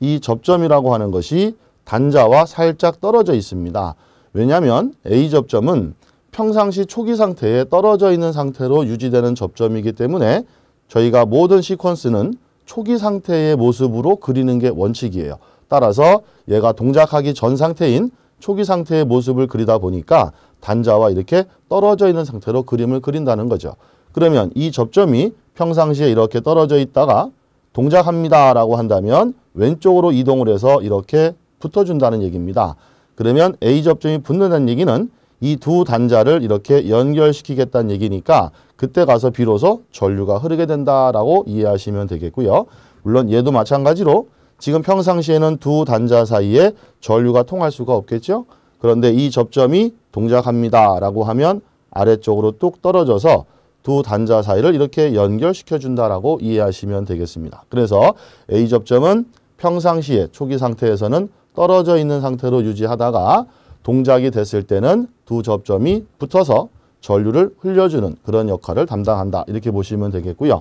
이 접점이라고 하는 것이 단자와 살짝 떨어져 있습니다. 왜냐하면 A 접점은 평상시 초기 상태에 떨어져 있는 상태로 유지되는 접점이기 때문에 저희가 모든 시퀀스는 초기 상태의 모습으로 그리는 게 원칙이에요. 따라서 얘가 동작하기 전 상태인 초기 상태의 모습을 그리다 보니까 단자와 이렇게 떨어져 있는 상태로 그림을 그린다는 거죠. 그러면 이 접점이 평상시에 이렇게 떨어져 있다가 동작합니다 라고 한다면 왼쪽으로 이동을 해서 이렇게 붙어준다는 얘기입니다. 그러면 A 접점이 붙는다는 얘기는 이 두 단자를 이렇게 연결시키겠다는 얘기니까 그때 가서 비로소 전류가 흐르게 된다라고 이해하시면 되겠고요. 물론 얘도 마찬가지로 지금 평상시에는 두 단자 사이에 전류가 통할 수가 없겠죠. 그런데 이 접점이 동작합니다 라고 하면 아래쪽으로 뚝 떨어져서 두 단자 사이를 이렇게 연결시켜 준다라고 이해하시면 되겠습니다. 그래서 A 접점은 평상시에 초기 상태에서는 떨어져 있는 상태로 유지하다가 동작이 됐을 때는 두 접점이 붙어서 전류를 흘려주는 그런 역할을 담당한다. 이렇게 보시면 되겠고요.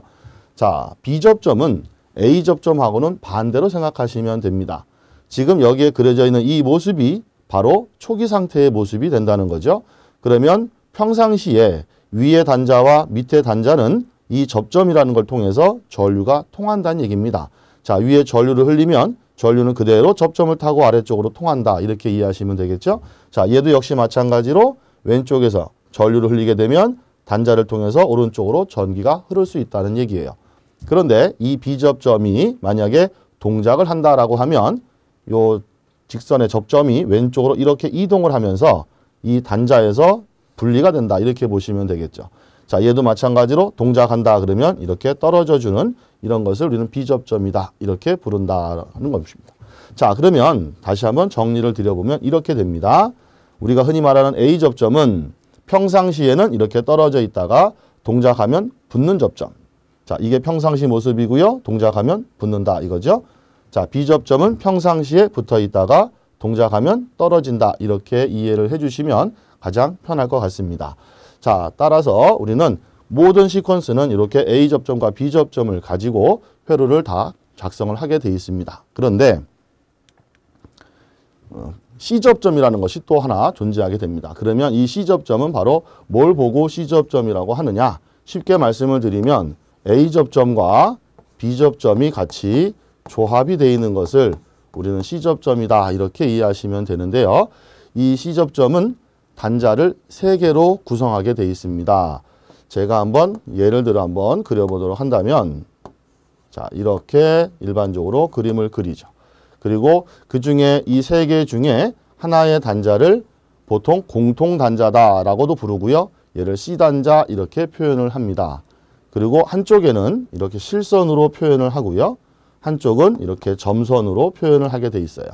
자, B 접점은 A 접점하고는 반대로 생각하시면 됩니다. 지금 여기에 그려져 있는 이 모습이 바로 초기 상태의 모습이 된다는 거죠. 그러면 평상시에 위의 단자와 밑의 단자는 이 접점이라는 걸 통해서 전류가 통한다는 얘기입니다. 자, 위에 전류를 흘리면 전류는 그대로 접점을 타고 아래쪽으로 통한다. 이렇게 이해하시면 되겠죠. 자, 얘도 역시 마찬가지로 왼쪽에서 전류를 흘리게 되면 단자를 통해서 오른쪽으로 전기가 흐를 수 있다는 얘기예요. 그런데 이 B접점이 만약에 동작을 한다라고 하면 요 직선의 접점이 왼쪽으로 이렇게 이동을 하면서 이 단자에서 분리가 된다. 이렇게 보시면 되겠죠. 자, 얘도 마찬가지로 동작한다 그러면 이렇게 떨어져주는 이런 것을 우리는 B접점이다. 이렇게 부른다는 것입니다. 자, 그러면 다시 한번 정리를 드려보면 이렇게 됩니다. 우리가 흔히 말하는 A접점은 평상시에는 이렇게 떨어져 있다가 동작하면 붙는 접점. 자, 이게 평상시 모습이고요. 동작하면 붙는다 이거죠. 자, B접점은 평상시에 붙어 있다가 동작하면 떨어진다. 이렇게 이해를 해주시면 가장 편할 것 같습니다. 자, 따라서 우리는 모든 시퀀스는 이렇게 A접점과 B접점을 가지고 회로를 다 작성을 하게 되어 있습니다. 그런데 C접점이라는 것이 또 하나 존재하게 됩니다. 그러면 이 C접점은 바로 뭘 보고 C접점이라고 하느냐? 쉽게 말씀을 드리면 A접점과 B접점이 같이 조합이 되어 있는 것을 우리는 C접점이다 이렇게 이해하시면 되는데요. 이 C접점은 단자를 3개로 구성하게 되어 있습니다. 제가 한번 예를 들어 한번 그려보도록 한다면 자, 이렇게 일반적으로 그림을 그리죠. 그리고 그 중에 이 3개 중에 하나의 단자를 보통 공통단자다라고도 부르고요. 얘를 C단자 이렇게 표현을 합니다. 그리고 한쪽에는 이렇게 실선으로 표현을 하고요. 한쪽은 이렇게 점선으로 표현을 하게 돼 있어요.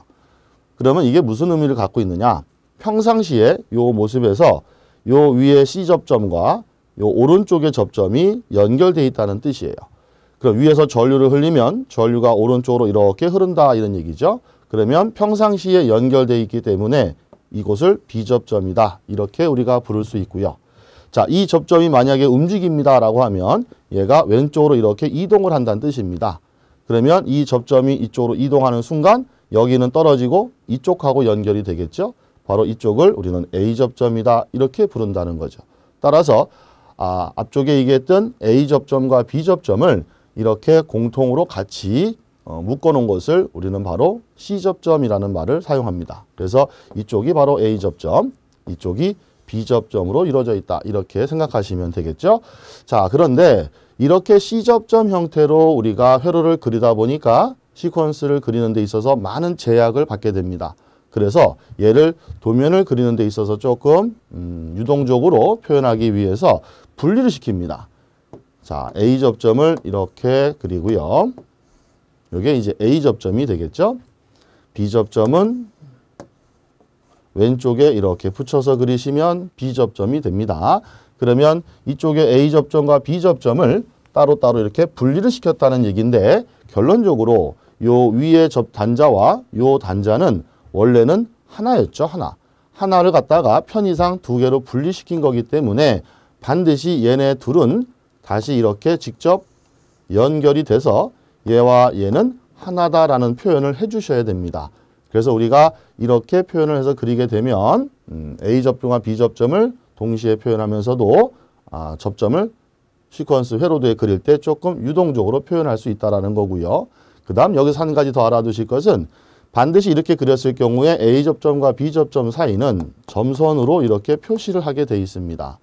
그러면 이게 무슨 의미를 갖고 있느냐? 평상시에 이 모습에서 이 위에 C접점과 이 오른쪽의 접점이 연결되어 있다는 뜻이에요. 그럼 위에서 전류를 흘리면 전류가 오른쪽으로 이렇게 흐른다 이런 얘기죠. 그러면 평상시에 연결되어 있기 때문에 이곳을 B접점이다. 이렇게 우리가 부를 수 있고요. 자, 이 접점이 만약에 움직입니다라고 하면 얘가 왼쪽으로 이렇게 이동을 한다는 뜻입니다. 그러면 이 접점이 이쪽으로 이동하는 순간 여기는 떨어지고 이쪽하고 연결이 되겠죠. 바로 이쪽을 우리는 A접점이다. 이렇게 부른다는 거죠. 따라서 앞쪽에 얘기했던 A접점과 B접점을 이렇게 공통으로 같이 묶어놓은 것을 우리는 바로 C접점이라는 말을 사용합니다. 그래서 이쪽이 바로 A접점, 이쪽이 B접점으로 이루어져 있다. 이렇게 생각하시면 되겠죠. 자, 그런데 이렇게 C접점 형태로 우리가 회로를 그리다 보니까 시퀀스를 그리는 데 있어서 많은 제약을 받게 됩니다. 그래서 얘를 도면을 그리는 데 있어서 조금 유동적으로 표현하기 위해서 분리를 시킵니다. 자, A접점을 이렇게 그리고요. 이게 이제 A접점이 되겠죠. B접점은 왼쪽에 이렇게 붙여서 그리시면 B접점이 됩니다. 그러면 이쪽에 A접점과 B접점을 따로따로 이렇게 분리를 시켰다는 얘기인데 결론적으로 요 위에 단자와 요 단자는 원래는 하나였죠. 하나를 갖다가 편의상 2개로 분리시킨 거기 때문에 반드시 얘네 둘은 다시 이렇게 직접 연결이 돼서 얘와 얘는 하나다라는 표현을 해주셔야 됩니다. 그래서 우리가 이렇게 표현을 해서 그리게 되면 A 접점과 B 접점을 동시에 표현하면서도 접점을 시퀀스 회로도에 그릴 때 조금 유동적으로 표현할 수 있다는 거고요. 그 다음 여기서 한 가지 더 알아두실 것은 반드시 이렇게 그렸을 경우에 A 접점과 B 접점 사이는 점선으로 이렇게 표시를 하게 돼 있습니다.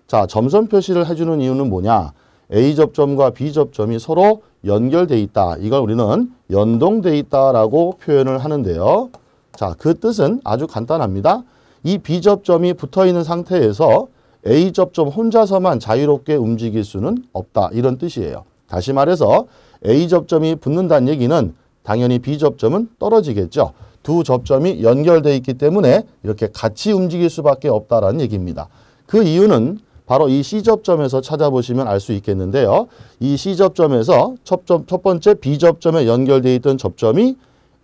자, 점선 표시를 해주는 이유는 뭐냐? A 접점과 B 접점이 서로 연결돼 있다. 이걸 우리는 연동돼 있다라고 표현을 하는데요. 자, 그 뜻은 아주 간단합니다. 이 B 접점이 붙어 있는 상태에서 A 접점 혼자서만 자유롭게 움직일 수는 없다. 이런 뜻이에요. 다시 말해서 A 접점이 붙는다는 얘기는 당연히 B 접점은 떨어지겠죠. 두 접점이 연결돼 있기 때문에 이렇게 같이 움직일 수밖에 없다라는 얘기입니다. 그 이유는 바로 이 C접점에서 찾아보시면 알 수 있겠는데요. 이 C접점에서 첫 번째 B접점에 연결되어 있던 접점이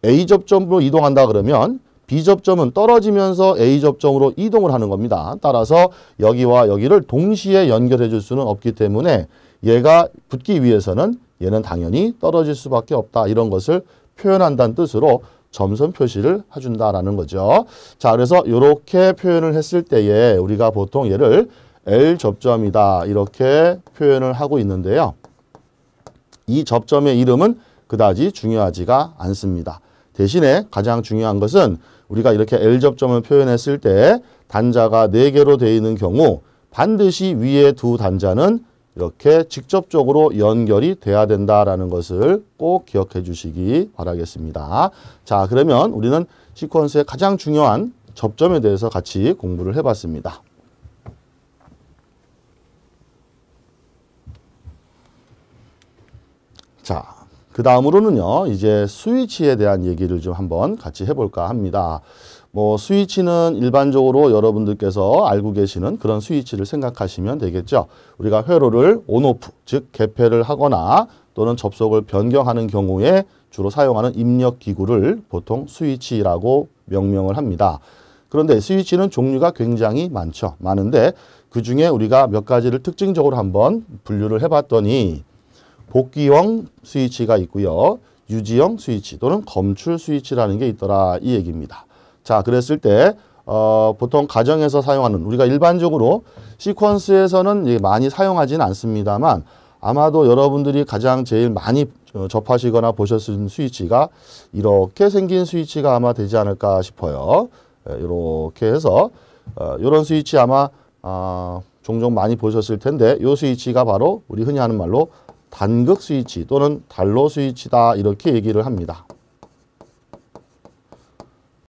A접점으로 이동한다 그러면 B접점은 떨어지면서 A접점으로 이동을 하는 겁니다. 따라서 여기와 여기를 동시에 연결해 줄 수는 없기 때문에 얘가 붙기 위해서는 얘는 당연히 떨어질 수밖에 없다. 이런 것을 표현한다는 뜻으로 점선 표시를 해준다라는 거죠. 자, 그래서 이렇게 표현을 했을 때에 우리가 보통 얘를 L 접점이다 이렇게 표현을 하고 있는데요. 이 접점의 이름은 그다지 중요하지가 않습니다. 대신에 가장 중요한 것은 우리가 이렇게 L 접점을 표현했을 때 단자가 4개로 되어 있는 경우 반드시 위에 두 단자는 이렇게 직접적으로 연결이 돼야 된다라는 것을 꼭 기억해 주시기 바라겠습니다. 자, 그러면 우리는 시퀀스의 가장 중요한 접점에 대해서 같이 공부를 해봤습니다. 자, 그 다음으로는요, 이제 스위치에 대한 얘기를 좀 한번 같이 해볼까 합니다. 스위치는 일반적으로 여러분들께서 알고 계시는 그런 스위치를 생각하시면 되겠죠. 우리가 회로를 온오프, 즉 개폐를 하거나 또는 접속을 변경하는 경우에 주로 사용하는 입력 기구를 보통 스위치라고 명명을 합니다. 그런데 스위치는 종류가 굉장히 많은데 그 중에 우리가 몇 가지를 특징적으로 한번 분류를 해봤더니 복귀형 스위치가 있고요. 유지형 스위치 또는 검출 스위치라는 게 있더라 이 얘기입니다. 자, 그랬을 때 보통 가정에서 사용하는 우리가 일반적으로 시퀀스에서는 많이 사용하지는 않습니다만 아마도 여러분들이 가장 제일 많이 접하시거나 보셨을 스위치가 이렇게 생긴 스위치가 아마 되지 않을까 싶어요. 이렇게 해서 이런 스위치 아마 종종 많이 보셨을 텐데 이 스위치가 바로 우리 흔히 하는 말로 단극 스위치 또는 단로 스위치다 이렇게 얘기를 합니다.